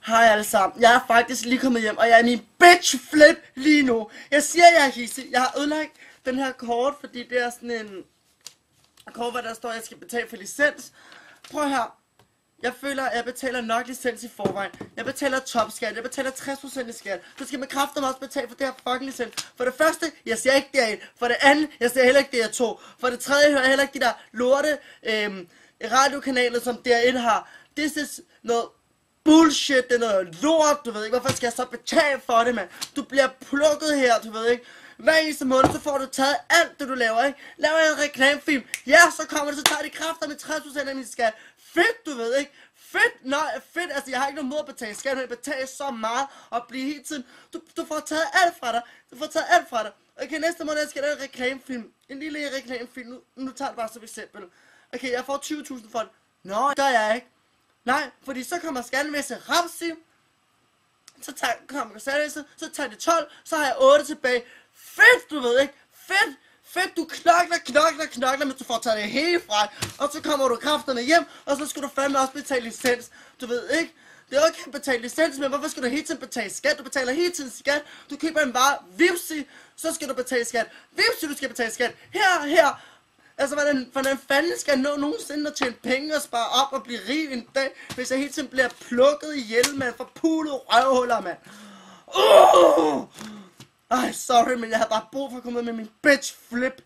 Hej alle sammen, jeg er faktisk lige kommet hjem, og jeg er i min bitch flip lige nu. Jeg siger, jeg er hissig. Jeg har ødelagt den her kort, fordi det er sådan en kort, hvor der står, at jeg skal betale for licens. Prøv her. Jeg føler, at jeg betaler nok licens i forvejen. Jeg betaler topskat, jeg betaler 60% i skat. Så skal man kraftedeme også betale for det her fucking licens. For det første, jeg ser ikke DR1. For det andet, jeg ser heller ikke DR2. For det tredje, jeg hører heller ikke de der lorte radiokanaler, som DR1 har. This is noget bullshit, det er noget lort, du ved ikke, hvorfor skal jeg så betale for det, mand? Du bliver plukket her, du ved ikke. Hver eneste måned, så får du taget alt det, du laver, ikke? Laver jeg en reklamefilm, ja, så kommer det, så tager de kræfter med 60% af min skat. Fedt, du ved ikke. Fedt, nej, fedt, altså jeg har ikke nogen måde at betale skat, men jeg betaler så meget og blive hele tiden. Du får taget alt fra dig, du får taget alt fra dig. Okay, næste måned, jeg skal lave en reklamefilm. En lille reklamefilm, nu tager det bare som eksempel. Okay, jeg får 20.000 for det. Nå, det gør jeg ikke. Nej, fordi så kommer skattemæssigt Ramsey, så kommer skattemæssigt, så tager de 12, så har jeg 8 tilbage. Fedt, du ved ikke? Fedt, du knokler, men du får taget det hele fra. Og så kommer du kræfterne hjem, og så skal du fandme også betale licens. Du ved ikke? Det er okay at betale licens, men hvorfor skal du hele tiden betale skat? Du betaler hele tiden skat. Du køber en vare, vipsi, så skal du betale skat. Vipsi, du skal betale skat. Her. Altså, hvordan fanden skal jeg nå nogensinde at tjene penge og spare op og blive rig en dag, hvis jeg hele tiden bliver plukket ihjel, mand, for pulet røvhuller, mand. Ej, sorry, men jeg har bare brug for at komme ud med min bitch flip.